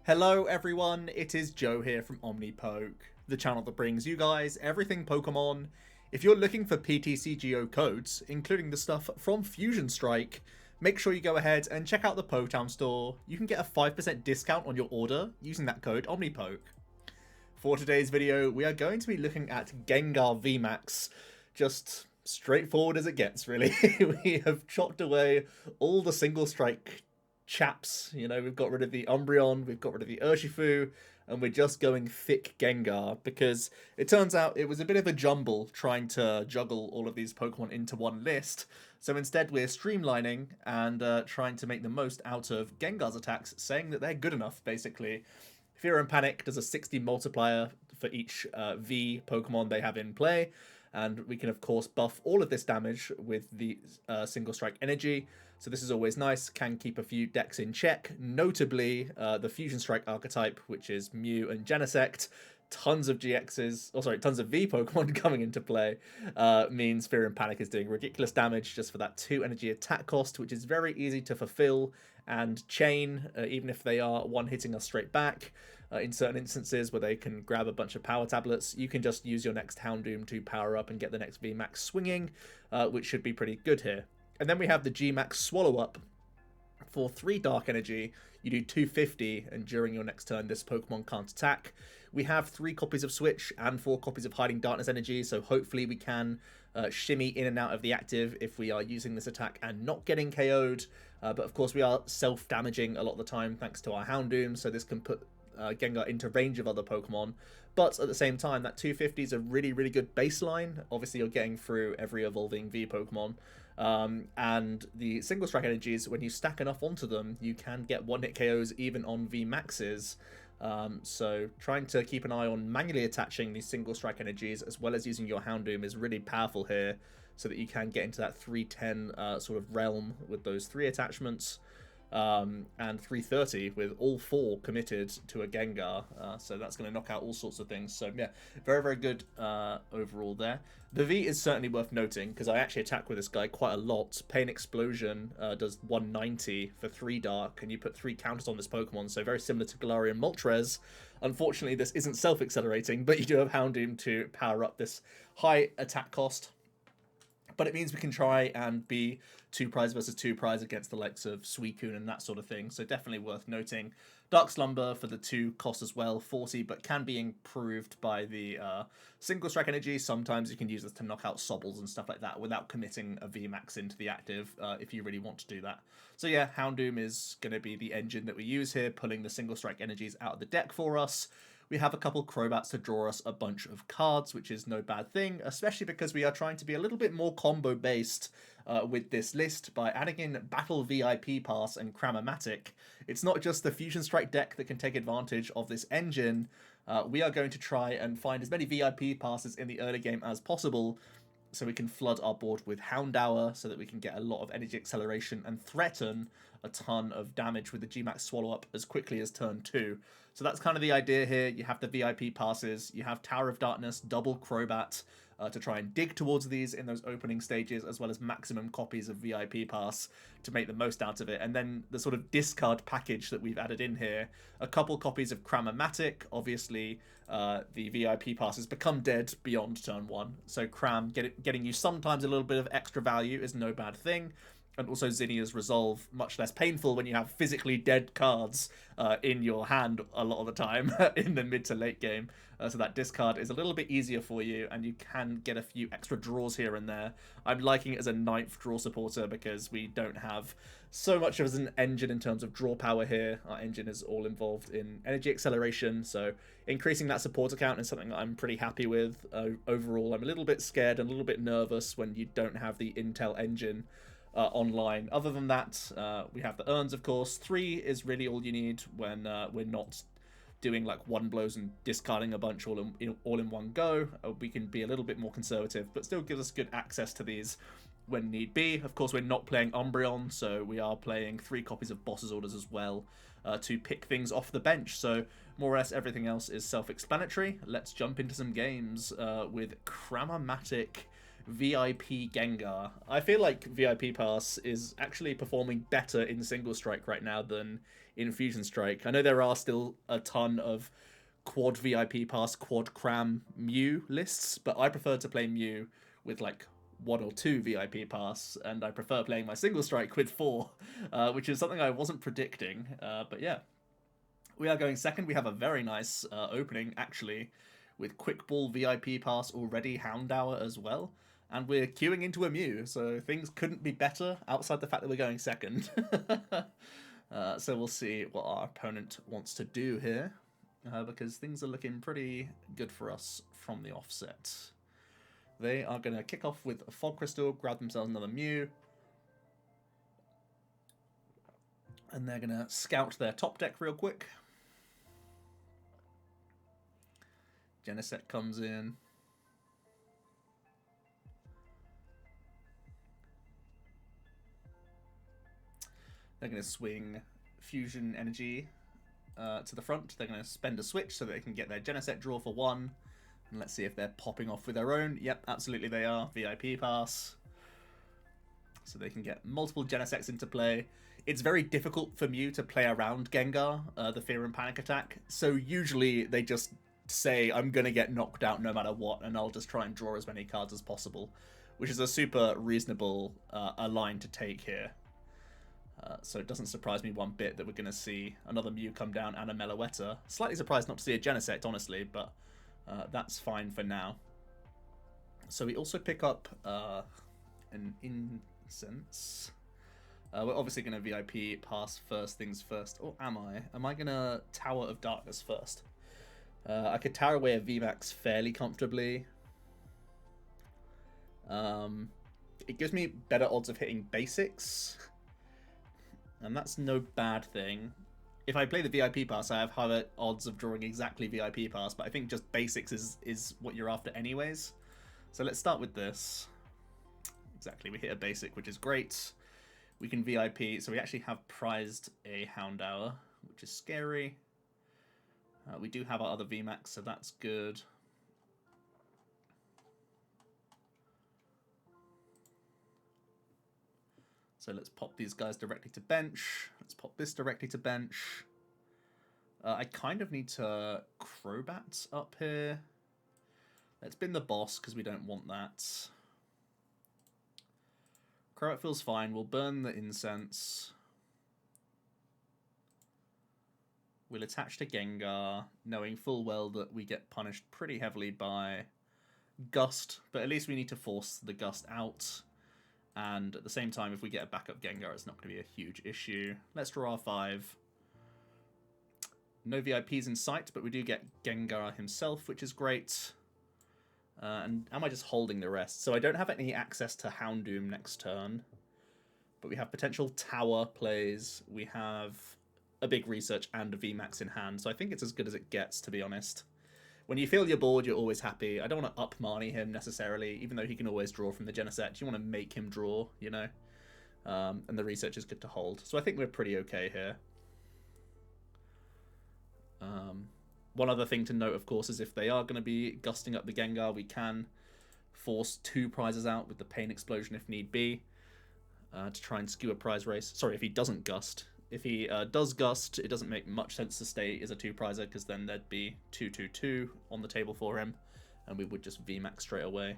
Hello everyone, it is Joe here from Omnipoke, the channel that brings you guys everything Pokemon. If you're looking for PTCGO codes, including the stuff from Fusion Strike, make sure you go ahead and check out the Poketown store. You can get a 5% discount on your order using that code Omnipoke. For today's video, we are going to be looking at Gengar VMAX, just straightforward as it gets, really. We have chopped away all the single strike chaps. You know, we've got rid of the Umbreon, we've got rid of the Urshifu, and we're just going thick Gengar, because it turns out it was a bit of a jumble trying to juggle all of these Pokemon into one list. So instead we're streamlining and trying to make the most out of Gengar's attacks, saying that they're good enough, basically. Fear and Panic does a 60 multiplier for each V Pokemon they have in play, and we can of course buff all of this damage with the single strike energy. So this is always nice, can keep a few decks in check, notably the Fusion Strike archetype, which is Mew and Genesect. Tons of tons of V Pokemon coming into play means Fear and Panic is doing ridiculous damage just for that 2 energy attack cost, which is very easy to fulfill and chain, even if they are one-hitting us straight back. In certain instances where they can grab a bunch of power tablets, you can just use your next Houndoom to power up and get the next VMAX swinging, which should be pretty good here. And then we have the Gmax Swallow Up. For 3 Dark Energy, you do 250, and during your next turn, this Pokemon can't attack. We have 3 copies of Switch and 4 copies of Hiding Darkness Energy, so hopefully we can shimmy in and out of the active if we are using this attack and not getting KO'd. But of course, we are self-damaging a lot of the time thanks to our Houndoom, so this can put Gengar into range of other Pokemon. But at the same time, that 250 is a really, really good baseline. Obviously, you're getting through every evolving V Pokemon. And the single strike energies, when you stack enough onto them, you can get one-hit KOs even on VMAXs. So trying to keep an eye on manually attaching these single strike energies as well as using your Houndoom is really powerful here, so that you can get into that 310 sort of realm with those 3 attachments. And 330 with all 4 committed to a Gengar, so that's going to knock out all sorts of things. So yeah, very, very good overall there. The V is certainly worth noting, because I actually attack with this guy quite a lot. Pain Explosion does 190 for 3 Dark, and you put 3 counters on this Pokemon, so very similar to Galarian Moltres. Unfortunately, this isn't self-accelerating, but you do have Houndoom to power up this high attack cost. But it means we can try and be 2 prize versus 2 prize against the likes of Suicune and that sort of thing. So definitely worth noting. Dark Slumber for the 2 cost as well, 40, but can be improved by the single strike energy. Sometimes you can use this to knock out Sobbles and stuff like that without committing a VMAX into the active if you really want to do that. So yeah, Houndoom is going to be the engine that we use here, pulling the single strike energies out of the deck for us. We have a couple Crobats to draw us a bunch of cards, which is no bad thing, especially because we are trying to be a little bit more combo-based with this list by adding in Battle VIP Pass and Cram-o-matic. It's not just the Fusion Strike deck that can take advantage of this engine. We are going to try and find as many VIP passes in the early game as possible, so we can flood our board with Houndour, so that we can get a lot of energy acceleration and threaten a ton of damage with the Gmax Swallow Up as quickly as turn 2. So that's kind of the idea here. You have the VIP passes, you have Tower of Darkness, double Crobat to try and dig towards these in those opening stages, as well as maximum copies of VIP Pass to make the most out of it. And then the sort of discard package that we've added in here, a couple copies of Cram-o-matic. Obviously, the VIP passes become dead beyond turn 1. So Cram, getting you sometimes a little bit of extra value is no bad thing. And also Zinnia's Resolve, much less painful when you have physically dead cards in your hand a lot of the time in the mid to late game. So that discard is a little bit easier for you, and you can get a few extra draws here and there. I'm liking it as a 9th draw supporter because we don't have so much of an engine in terms of draw power here. Our engine is all involved in energy acceleration, so increasing that supporter count is something that I'm pretty happy with. Overall, I'm a little bit scared and a little bit nervous when you don't have the Intel engine online. Other than that, we have the urns, of course. 3 is really all you need when we're not doing like one blows and discarding a bunch all in one go. We can be a little bit more conservative, but still gives us good access to these when need be. Of course, we're not playing Umbreon, so we are playing 3 copies of Boss's Orders as well to pick things off the bench. So more or less everything else is self-explanatory. Let's jump into some games with Cram-o-matic VIP Gengar. I feel like VIP Pass is actually performing better in Single Strike right now than in Fusion Strike. I know there are still a ton of quad VIP Pass, quad Cram Mew lists, but I prefer to play Mew with like 1 or 2 VIP Pass, and I prefer playing my Single Strike with 4, which is something I wasn't predicting. But yeah, we are going second. We have a very nice opening, actually, with Quick Ball VIP Pass already, Houndour as well. And we're queuing into a Mew, so things couldn't be better outside the fact that we're going second. So we'll see what our opponent wants to do here, because things are looking pretty good for us from the offset. They are going to kick off with a Fog Crystal, grab themselves another Mew, and they're going to scout their top deck real quick. Genesect comes in. They're going to swing Fusion Energy to the front. They're going to spend a switch so that they can get their Genesect draw for 1. And let's see if they're popping off with their own. Yep, absolutely they are. VIP Pass. So they can get multiple Genesects into play. It's very difficult for Mew to play around Gengar, the Fear and Panic attack. So usually they just say, I'm going to get knocked out no matter what, and I'll just try and draw as many cards as possible, which is a super reasonable line to take here. So it doesn't surprise me one bit that we're going to see another Mew come down and a Meloetta. Slightly surprised not to see a Genesect, honestly, but that's fine for now. So we also pick up an Incense. We're obviously going to VIP Pass first things first. Or am I? Am I going to Tower of Darkness first? I could tower away a VMAX fairly comfortably. It gives me better odds of hitting basics. And that's no bad thing. If I play the VIP Pass, I have higher odds of drawing exactly VIP Pass, but I think just basics is what you're after anyways. So let's start with this. Exactly, we hit a basic, which is great. We can VIP, so we actually have prized a Houndour, which is scary. We do have our other VMAX, so that's good. So let's pop these guys directly to bench. Let's pop this directly to bench. I kind of need to Crobat up here. Let's bin the boss because we don't want that. Crobat feels fine. We'll burn the incense. We'll attach to Gengar, knowing full well that we get punished pretty heavily by Gust, but at least we need to force the Gust out. And at the same time, if we get a backup Gengar, it's not going to be a huge issue. Let's draw our 5. No VIPs in sight, but we do get Gengar himself, which is great. And am I just holding the rest? So I don't have any access to Houndoom next turn, but we have potential Tower plays. We have a big research and a VMAX in hand, so I think it's as good as it gets, to be honest. When you feel you're bored, you're always happy. I don't want to up Marnie him necessarily, even though he can always draw from the Genesect. You want to make him draw, you know? And the research is good to hold. So I think we're pretty okay here. One other thing to note, of course, is if they are going to be gusting up the Gengar, we can force 2 prizes out with the Pain Explosion if need be, to try and skew a prize race. Sorry, if he doesn't gust. If he does gust, it doesn't make much sense to stay as a 2-prizer, because then there'd be 2/2/2 on the table for him, and we would just VMAX straight away.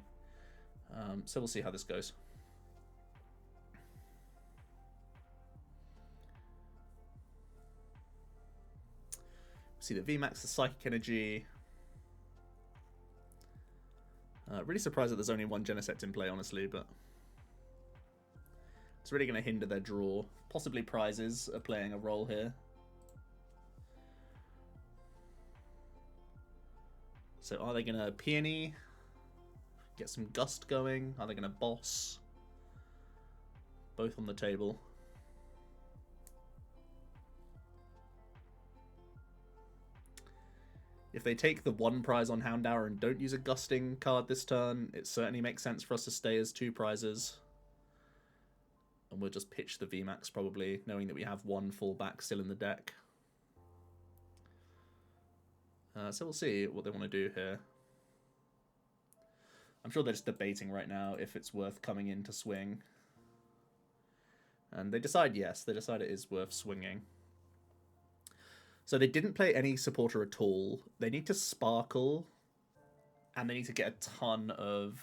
So we'll see how this goes. See the VMAX, the Psychic Energy. Really surprised that there's only 1 Genesect in play, honestly, but it's really going to hinder their draw. Possibly prizes are playing a role here. So are they going to Peony? Get some Gust going? Are they going to Boss? Both on the table. If they take the 1 prize on Houndour and don't use a Gusting card this turn, it certainly makes sense for us to stay as 2 prizes. And we'll just pitch the VMAX probably, knowing that we have 1 fallback still in the deck. So we'll see what they want to do here. I'm sure they're just debating right now if it's worth coming in to swing. And they decide yes, they decide it is worth swinging. So they didn't play any supporter at all. They need to sparkle, and they need to get a ton of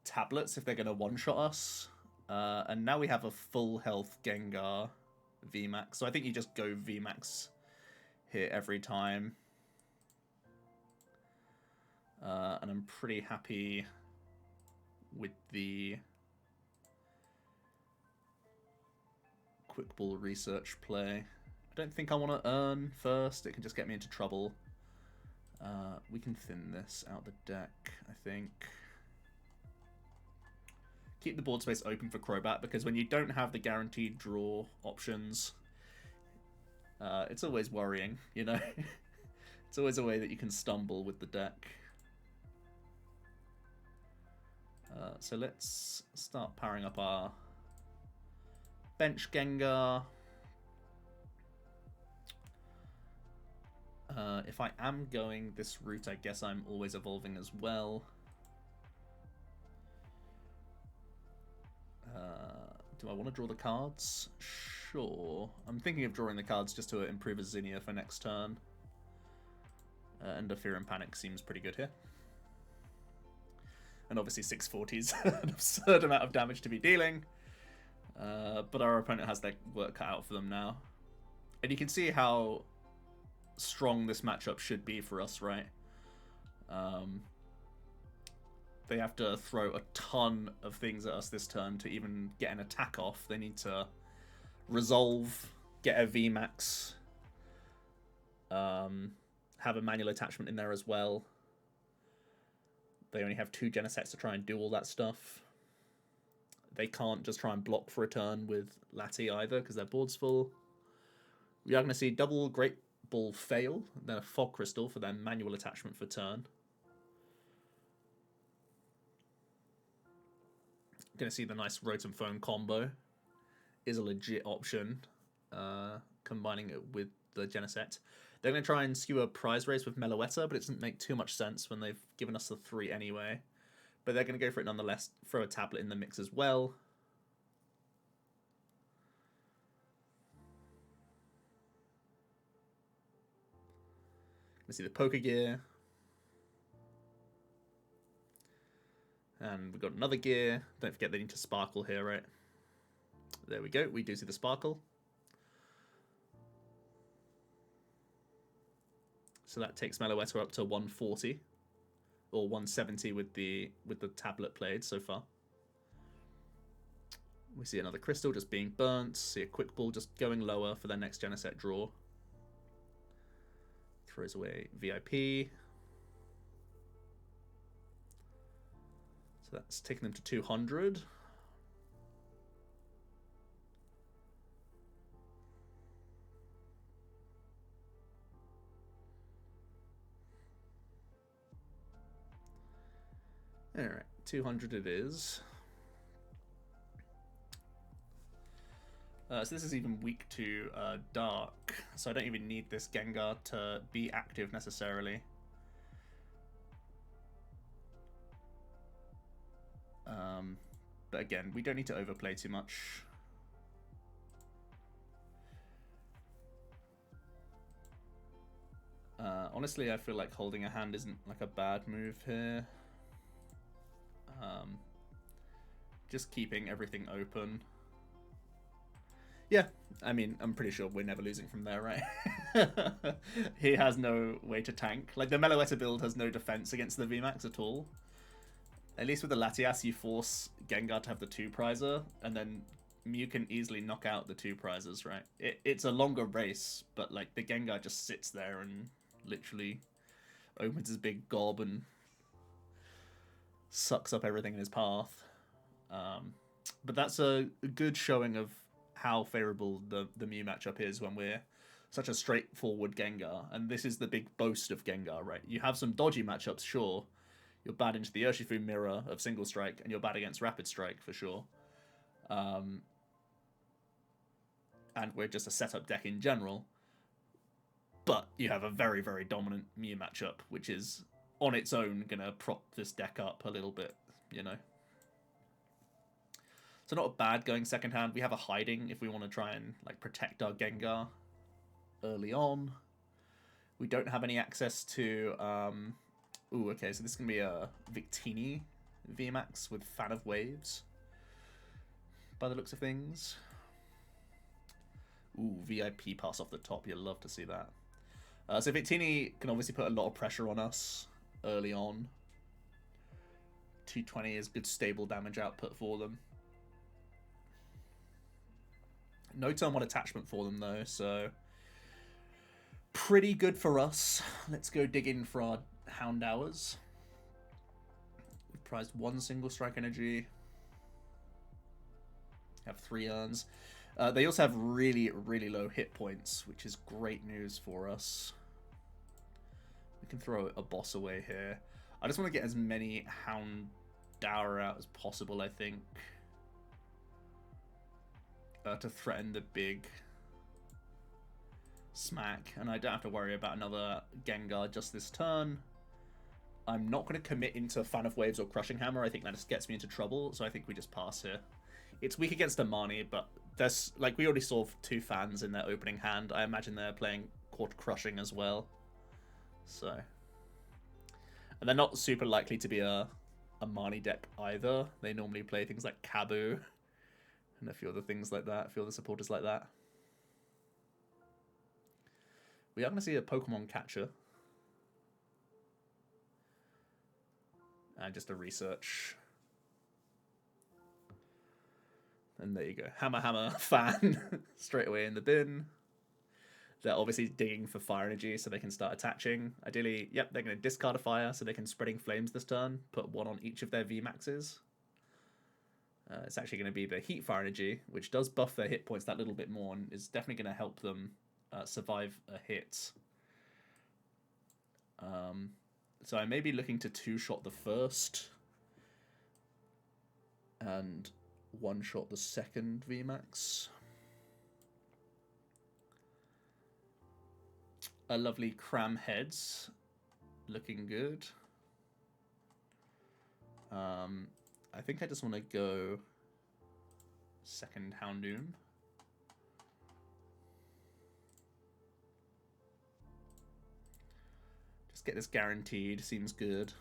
tablets if they're going to one-shot us. And now we have a full health Gengar VMAX. So I think you just go VMAX here every time. And I'm pretty happy with the quick ball research play. I don't think I want to earn first. It can just get me into trouble. We can thin this out the deck, I think. Keep the board space open for Crobat, because when you don't have the guaranteed draw options, it's always worrying, you know? It's always a way that you can stumble with the deck. So let's start powering up our bench Gengar. If I am going this route, I guess I'm always evolving as well. Do I want to draw the cards? Sure. I'm thinking of drawing the cards just to improve a Zinnia for next turn. And a Fear and Panic seems pretty good here. And obviously 640 is an absurd amount of damage to be dealing. But our opponent has their work cut out for them now. And you can see how strong this matchup should be for us, right? They have to throw a ton of things at us this turn to even get an attack off. They need to resolve, get a VMAX, have a manual attachment in there as well. They only have 2 Genesects to try and do all that stuff. They can't just try and block for a turn with Lati either, because their board's full. We are going to see double Great Ball fail, then a Fog Crystal for their manual attachment for turn. Going to see the nice Rotom Phone combo is a legit option, combining it with the Genesect. They're going to try and skew a prize race with Meloetta, but it doesn't make too much sense when they've given us the 3 anyway. But they're going to go for it nonetheless, throw a tablet in the mix as well. Let's see the Pokegear. And we've got another gear. Don't forget they need to sparkle here, right? There we go. We do see the sparkle. So that takes Meloetta up to 140. Or 170 with the tablet played so far. We see another Crystal just being burnt. See a Quick Ball just going lower for their next Genesect draw. Throws away VIP. So that's taking them to 200. Alright, 200 it is. So this is even weak to Dark, so I don't even need this Gengar to be active necessarily. But again, we don't need to overplay too much. Honestly, I feel like holding a hand isn't like a bad move here. Just keeping everything open. Yeah, I mean, I'm pretty sure we're never losing from there, right? He has no way to tank. Like, the Meloetta build has no defense against the VMAX at all. At least with the Latias, you force Gengar to have the 2-prizer, and then Mew can easily knock out the 2 prizes, right? It's a longer race, but, like, the Gengar just sits there and literally opens his big gob and sucks up everything in his path. But that's a good showing of how favourable the Mew matchup is when we're such a straightforward Gengar. And this is the big boast of Gengar, right? You have some dodgy matchups, sure. You're bad into the Urshifu mirror of Single Strike, and you're bad against Rapid Strike, for sure. And we're just a setup deck in general. But you have a very, very dominant Mew matchup, which is on its own going to prop this deck up a little bit, you know. So not bad going second hand. We have a hiding if we want to try and like protect our Gengar early on. We don't have any access to... Ooh, okay, so this is going to be a Victini VMAX with Fan of Waves, by the looks of things. Ooh, VIP Pass off the top. You'll love to see that. So Victini can obviously put a lot of pressure on us early on. 220 is good stable damage output for them. No turn 1 attachment for them though, so pretty good for us. Let's go dig in for our Houndours. We've prized 1 single strike energy. Have 3 urns. They also have really, really low hit points, which is great news for us. We can throw a boss away here. I just want to get as many Houndour out as possible, I think. To threaten the big smack. And I don't have to worry about another Gengar just this turn. I'm not going to commit into Fan of Waves or Crushing Hammer. I think that just gets me into trouble, so I think we just pass here. It's weak against a Marnie, but there's, like, we already saw 2 fans in their opening hand. I imagine they're playing Court Crushing as well. So. And they're not super likely to be a Marnie deck either. They normally play things like Kabu and a few other things like that, a few other supporters like that. We are going to see a Pokemon catcher. And just a research. And there you go. Hammer, hammer, fan. Straight away in the bin. They're obviously digging for fire energy so they can start attaching. Ideally, yep, they're going to discard a fire so they can Spreading Flames this turn. Put 1 on each of their VMAXs. It's actually going to be the Heat Fire Energy, which does buff their hit points that little bit more and is definitely going to help them survive a hit. So I may be looking to 2-shot the first and 1-shot the second VMAX. A lovely Cram Heads, looking good. I think I just want to go second Houndoom. Just get this guaranteed, seems good.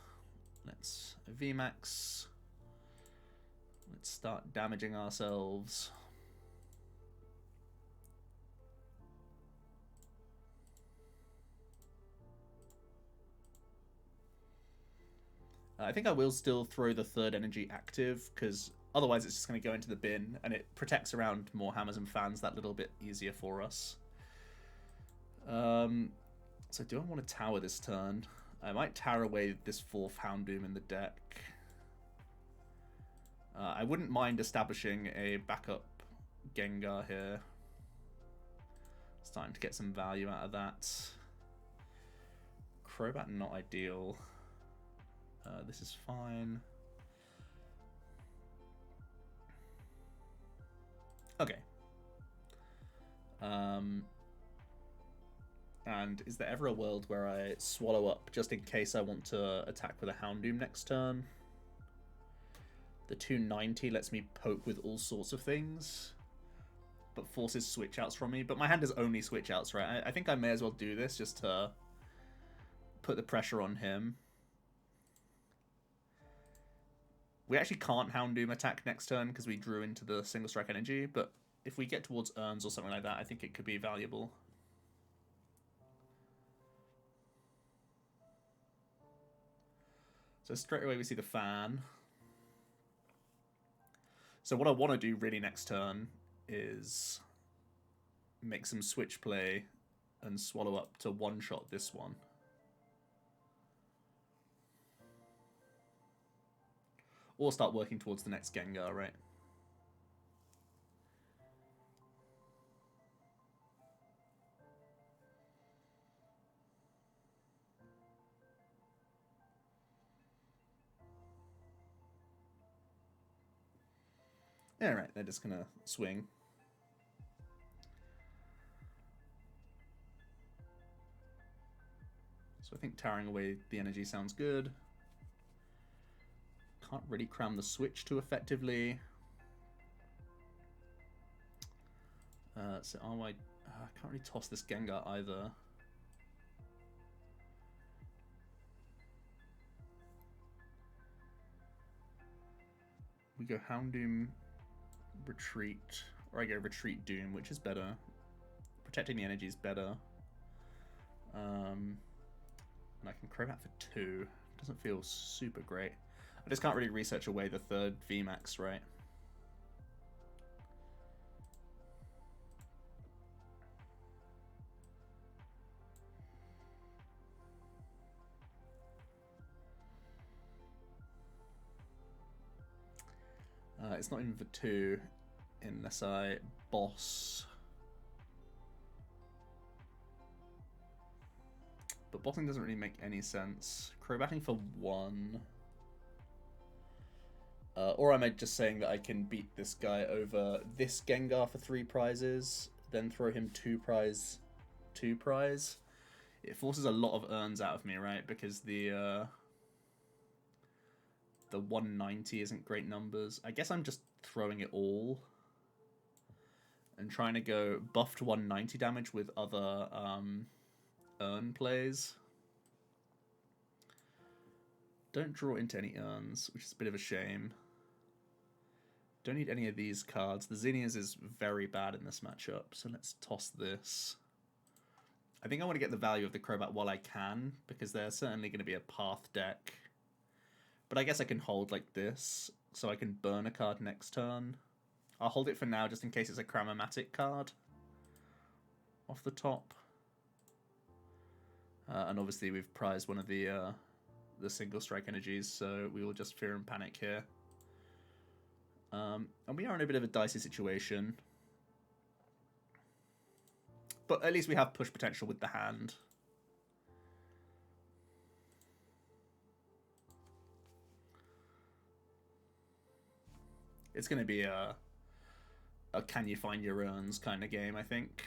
Let's VMAX. Let's start damaging ourselves. I think I will still throw the third energy active, because otherwise it's just going to go into the bin, and it protects around more hammers and fans that little bit easier for us. So do I want to tower this turn? I might tower away this 4th Houndoom in the deck. I wouldn't mind establishing a backup Gengar here. Starting to get some value out of that. Crobat not ideal. This is fine. Okay. And is there ever a world where I swallow up just in case I want to attack with a Houndoom next turn? The 290 lets me poke with all sorts of things, but forces switch outs from me. But my hand is only switch outs, right? I think I may as well do this just to put the pressure on him. We actually can't Houndoom attack next turn because we drew into the single strike energy, but if we get towards urns or something like that, I think it could be valuable. So straight away we see the fan. So what I want to do really next turn is make some switch play and swallow up to 1-shot this one. Or start working towards the next Gengar, right? Yeah, right, they're just gonna swing. So I think towering away the energy sounds good. Can't really cram the Switch too effectively. So I can't really toss this Gengar either. We go Houndoom, Retreat, or I go Retreat Doom, which is better. Protecting the energy is better. And I can Crobat for 2. Doesn't feel super great. I just can't really research away the third VMAX, right? It's not even for 2 unless I boss. But bossing doesn't really make any sense. Crobatting for 1. Or am I just saying that I can beat this guy over this Gengar for 3 prizes, then throw him 2 prize. It forces a lot of urns out of me, right? Because the 190 isn't great numbers. I guess I'm just throwing it all and trying to go buffed 190 damage with other urn plays. Don't draw into any urns, which is a bit of a shame. Don't need any of these cards. The Zinnias is very bad in this matchup, so let's toss this. I think I want to get the value of the Crobat while I can, because they're certainly going to be a path deck. But I guess I can hold like this, so I can burn a card next turn. I'll hold it for now, just in case it's a Cram-o-matic card off the top. And obviously we've prized one of the single strike energies, so we will just fear and panic here. And we are in a bit of a dicey situation. But at least we have push potential with the hand. It's going to be a can you find your urns kind of game, I think.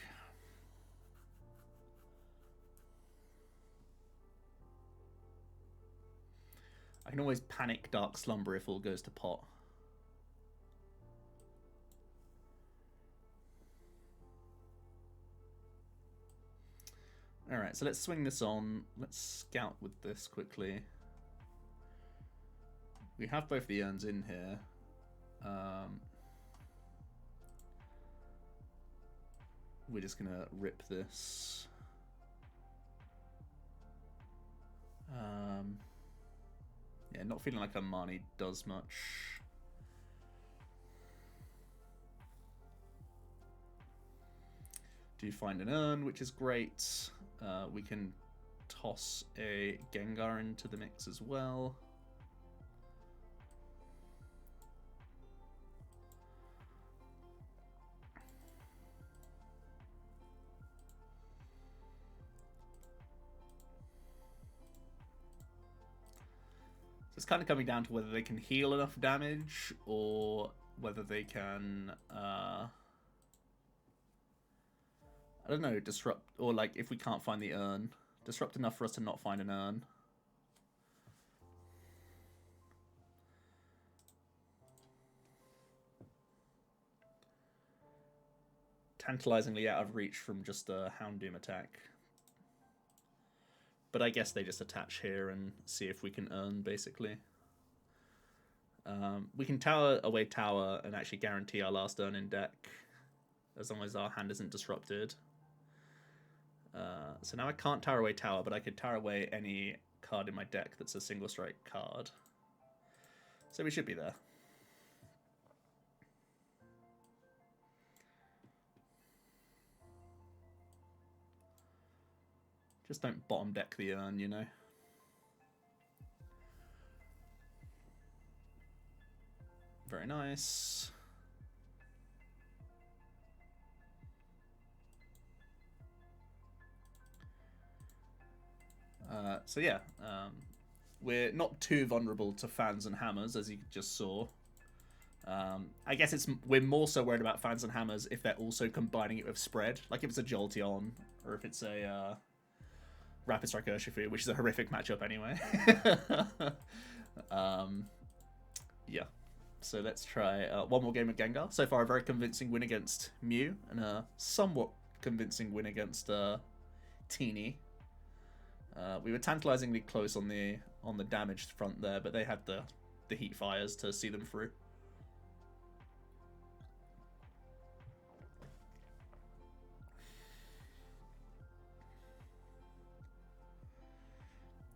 I can always panic Dark Slumber if all goes to pot. Alright, so let's swing this on. Let's scout with this quickly. We have both the urns in here. We're just going to rip this. Yeah, not feeling like a Marnie does much. Do find an urn, which is great. We can toss a Gengar into the mix as well. So it's kind of coming down to whether they can heal enough damage or whether they can, I don't know, disrupt, or like if we can't find the urn, disrupt enough for us to not find an urn. Tantalizingly out of reach from just a Houndoom attack. But I guess they just attach here and see if we can earn, basically. We can tower away tower and actually guarantee our last earn in deck, as long as our hand isn't disrupted. So now I can't tower away tower, but I could tower away any card in my deck that's a single strike card. So we should be there. Just don't bottom deck the urn, you know. Very nice. So yeah, we're not too vulnerable to fans and hammers, as you just saw. I guess we're more so worried about fans and hammers if they're also combining it with spread, like if it's a Jolteon or if it's a Rapid Strike Urshifu, which is a horrific matchup anyway. Yeah. So let's try one more game of Gengar. So far, a very convincing win against Mew, and a somewhat convincing win against Teeny. We were tantalizingly close on the damage front there, but they had the heat fires to see them through.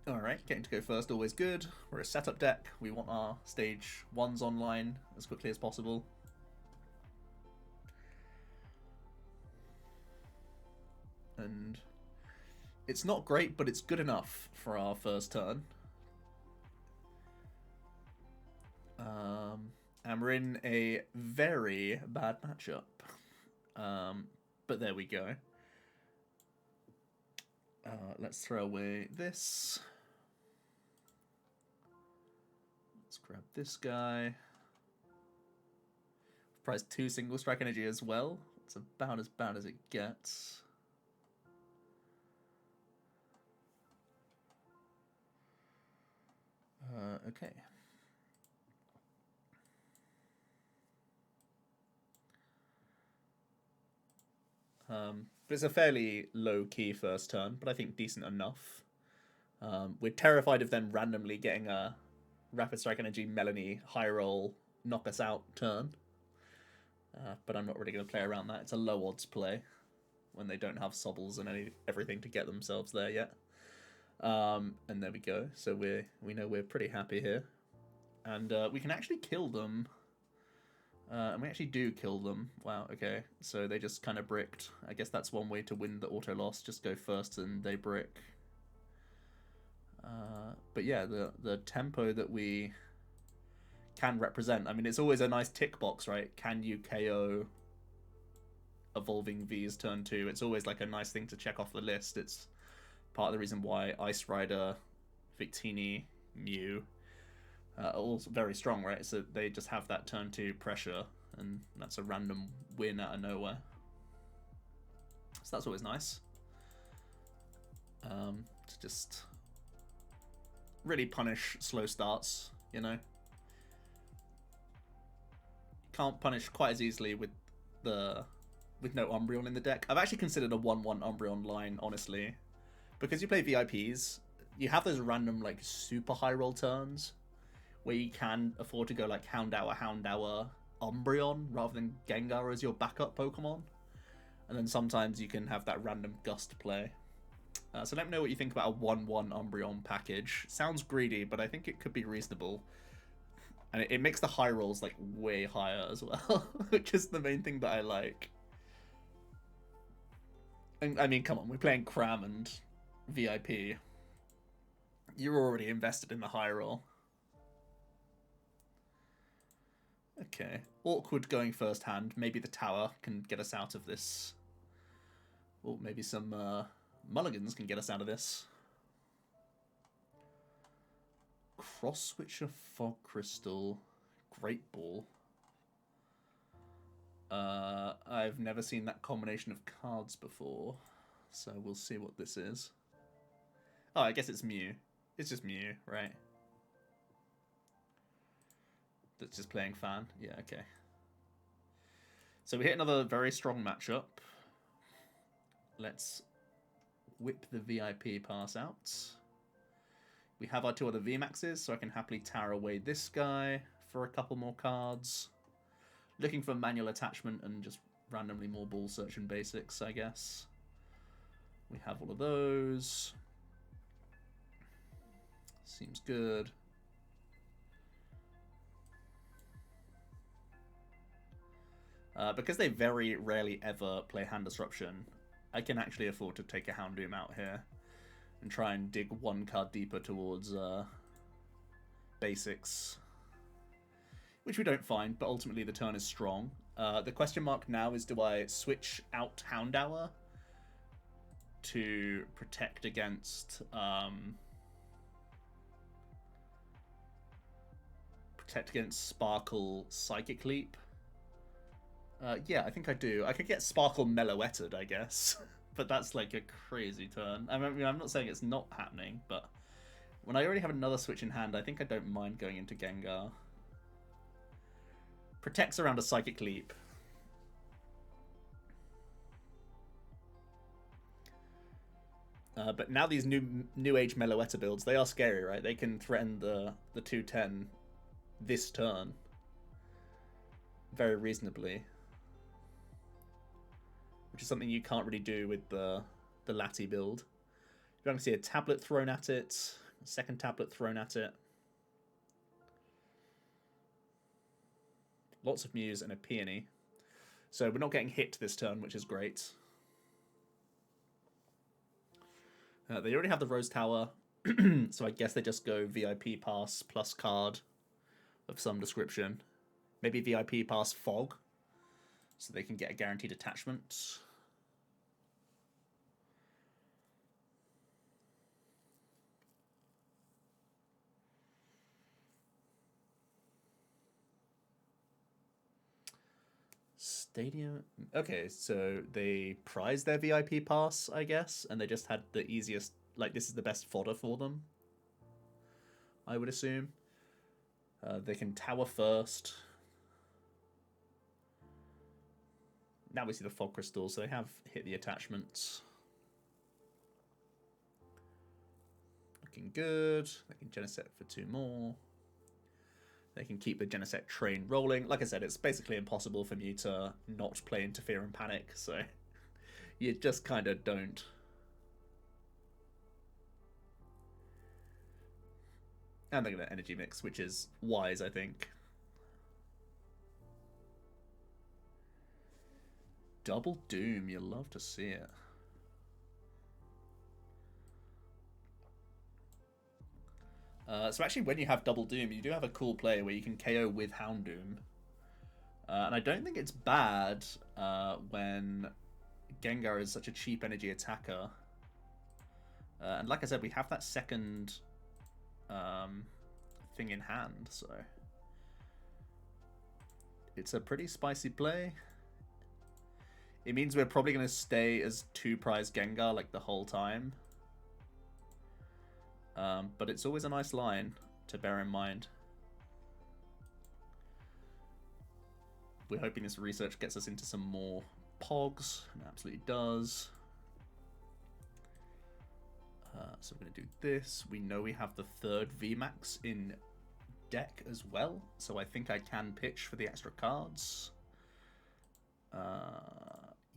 Alright, getting to go first, always good. We're a setup deck. We want our stage 1s online as quickly as possible. And it's not great, but it's good enough for our first turn. And we're in a very bad matchup. But there we go. Let's throw away this. Let's grab this guy. Prize 2 single strike energy as well. It's about as bad as it gets. Okay. It's a fairly low-key first turn, but I think decent enough. We're terrified of them randomly getting a Rapid Strike Energy Melanie high roll knock us out turn. But I'm not really going to play around that. It's a low odds play when they don't have Sobbles and everything to get themselves there yet. And there we go. So we know we're pretty happy here. And we can actually kill them. And we actually do kill them. Wow, okay. So they just kind of bricked. I guess that's one way to win the auto loss. Just go first and they brick. But yeah, the tempo that we can represent. I mean, it's always a nice tick box, right? Can you KO Evolving V's turn 2? It's always like a nice thing to check off the list. It's part of the reason why Ice Rider, Victini, Mew are all very strong, right? So they just have that turn 2 pressure, and that's a random win out of nowhere. So that's always nice. To just really punish slow starts, you know? Can't punish quite as easily with no Umbreon in the deck. I've actually considered a 1-1 Umbreon line, honestly. Because you play VIPs, you have those random, like, super high roll turns where you can afford to go, like, Houndour, Umbreon, rather than Gengar as your backup Pokemon. And then sometimes you can have that random Gust play. So let me know what you think about a 1-1 Umbreon package. Sounds greedy, but I think it could be reasonable. And it makes the high rolls, like, way higher as well, which is the main thing that I like. And, I mean, come on, we're playing Cram and VIP. You're already invested in the high roll. Okay. Awkward going first hand. Maybe the tower can get us out of this. Or maybe some mulligans can get us out of this. Cross Switcher, Fog Crystal, Great Ball. I've never seen that combination of cards before, so we'll see what this is. Oh, I guess it's Mew. It's just Mew, right? That's just playing fan. Yeah, okay. So we hit another very strong matchup. Let's whip the VIP pass out. We have our 2 other VMAXs, so I can happily tower away this guy for a couple more cards. Looking for manual attachment and just randomly more ball search and basics, I guess. We have all of those. Seems good. Because they very rarely ever play Hand Disruption, I can actually afford to take a Houndoom out here and try and dig 1 card deeper towards basics, which we don't find, but ultimately the turn is strong. The question mark now is, do I switch out Houndour to protect against Sparkle Psychic Leap? Yeah, I think I do. I could get Sparkle Mellow-etted, I guess. but that's like a crazy turn. I mean, I'm not saying it's not happening, but when I already have another switch in hand, I think I don't mind going into Gengar. Protects around a Psychic Leap. But now these new age Meloetta builds, they are scary, right? They can threaten the 210 this turn very reasonably, which is something you can't really do with the Lati build. You're going to see a tablet thrown at it, a second tablet thrown at it. Lots of Mews and a Peony. So we're not getting hit this turn, which is great. They already have the Rose Tower, so I guess they just go VIP Pass plus card of some description. Maybe VIP Pass Fog, so they can get a guaranteed attachment. Stadium. Okay, so they prized their VIP pass, I guess, and they just had the easiest, like, this is the best fodder for them, I would assume. They can tower first. Now we see the Fog Crystal, so they have hit the attachments. Looking good. They can Genesect for 2 more. They can keep the Genesect train rolling. Like I said, it's basically impossible for me to not play Interfere and Panic, so you just kind of don't. And they're going to Energy Mix, which is wise, I think. Double Doom, you'll love to see it. So actually, when you have Double Doom, you do have a cool play where you can KO with Houndoom. And I don't think it's bad when Gengar is such a cheap energy attacker. And like I said, we have that second thing in hand, so it's a pretty spicy play. It means we're probably going to stay as 2-prize Gengar like the whole time. But it's always a nice line to bear in mind. We're hoping this research gets us into some more Pogs, and it absolutely does. So we're going to do this. We know we have the 3rd VMAX in deck as well, so I think I can pitch for the extra cards.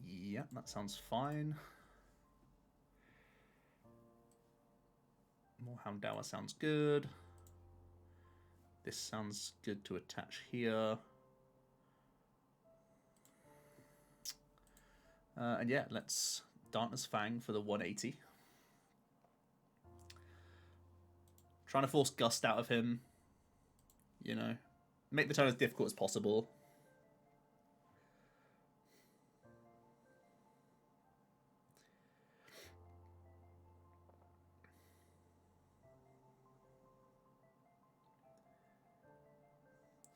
Yeah, that sounds fine. More Houndour sounds good. This sounds good to attach here. And yeah, let's Darkness Fang for the 180. Trying to force Gust out of him. You know, make the turn as difficult as possible.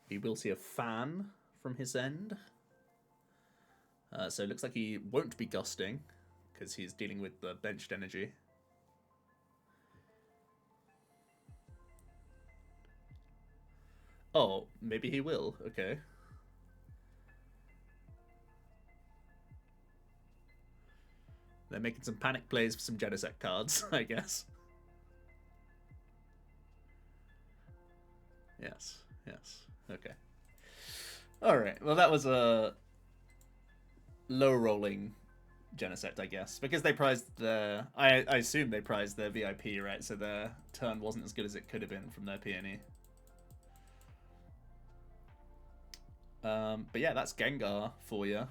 We will see a Fan from his end. So it looks like he won't be Gusting, because he's dealing with the benched energy. Oh, maybe he will. Okay. They're making some panic plays for some Genesect cards, I guess. Yes, yes. Okay. Alright, well that was a low rolling Genesect, I guess. Because they prized their... I assume they prized their VIP, right? So their turn wasn't as good as it could have been from their Peony. But yeah, that's Gengar for you.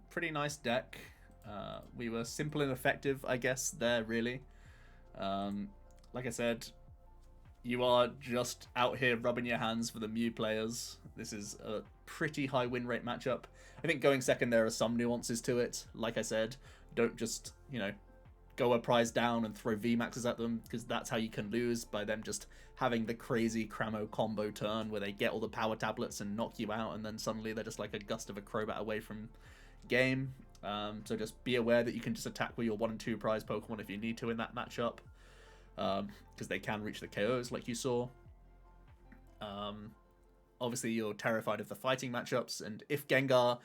Pretty nice deck. We were simple and effective, I guess, there, really. Like I said, you are just out here rubbing your hands for the Mew players. This is a pretty high win rate matchup. I think going second, there are some nuances to it. Like I said, don't just, you know, go a prize down and throw VMAXs at them, because that's how you can lose, by them just having the crazy Cramo-Combo turn where they get all the power tablets and knock you out, and then suddenly they're just like a gust of a Crobat away from game. So just be aware that you can just attack with your 1 and 2 prize Pokemon if you need to in that matchup, because they can reach the KOs like you saw. Obviously, you're terrified of the fighting matchups, and if Gengar,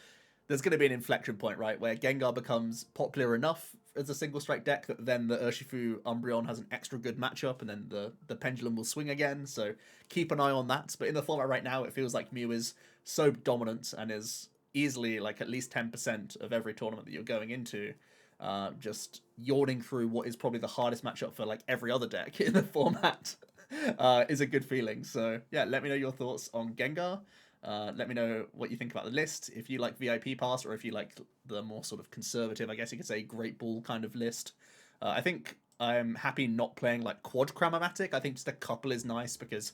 there's going to be an inflection point, right, where Gengar becomes popular enough as a single strike deck that then the Urshifu Umbreon has an extra good matchup, and then the pendulum will swing again. So keep an eye on that. But in the format right now, it feels like Mew is so dominant and is easily like at least 10% of every tournament that you're going into. Just yawning through what is probably the hardest matchup for like every other deck in the format is a good feeling. So yeah, let me know your thoughts on Gengar. Let me know what you think about the list. If you like VIP Pass, or if you like the more sort of conservative, I guess you could say, Great Ball kind of list. I think I'm happy not playing like quad Cram-o-matic. I think just a couple is nice, because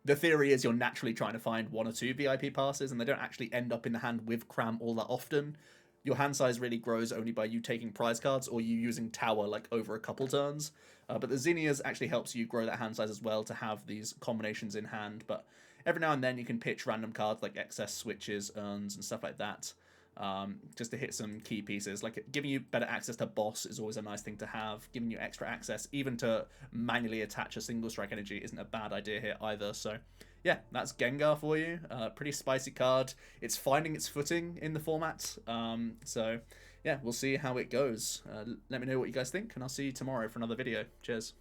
the theory is you're naturally trying to find 1 or 2 VIP passes, and they don't actually end up in the hand with Cram all that often. Your hand size really grows only by you taking prize cards or you using Tower like over a couple turns. But the Zinnias actually helps you grow that hand size as well to have these combinations in hand. But every now and then you can pitch random cards like excess switches, urns, and stuff like that, just to hit some key pieces. Like giving you better access to boss is always a nice thing to have. Giving you extra access even to manually attach a single strike energy isn't a bad idea here either. So yeah, that's Gengar for you. Pretty spicy card. It's finding its footing in the format. So yeah, we'll see how it goes. Let me know what you guys think, and I'll see you tomorrow for another video. Cheers.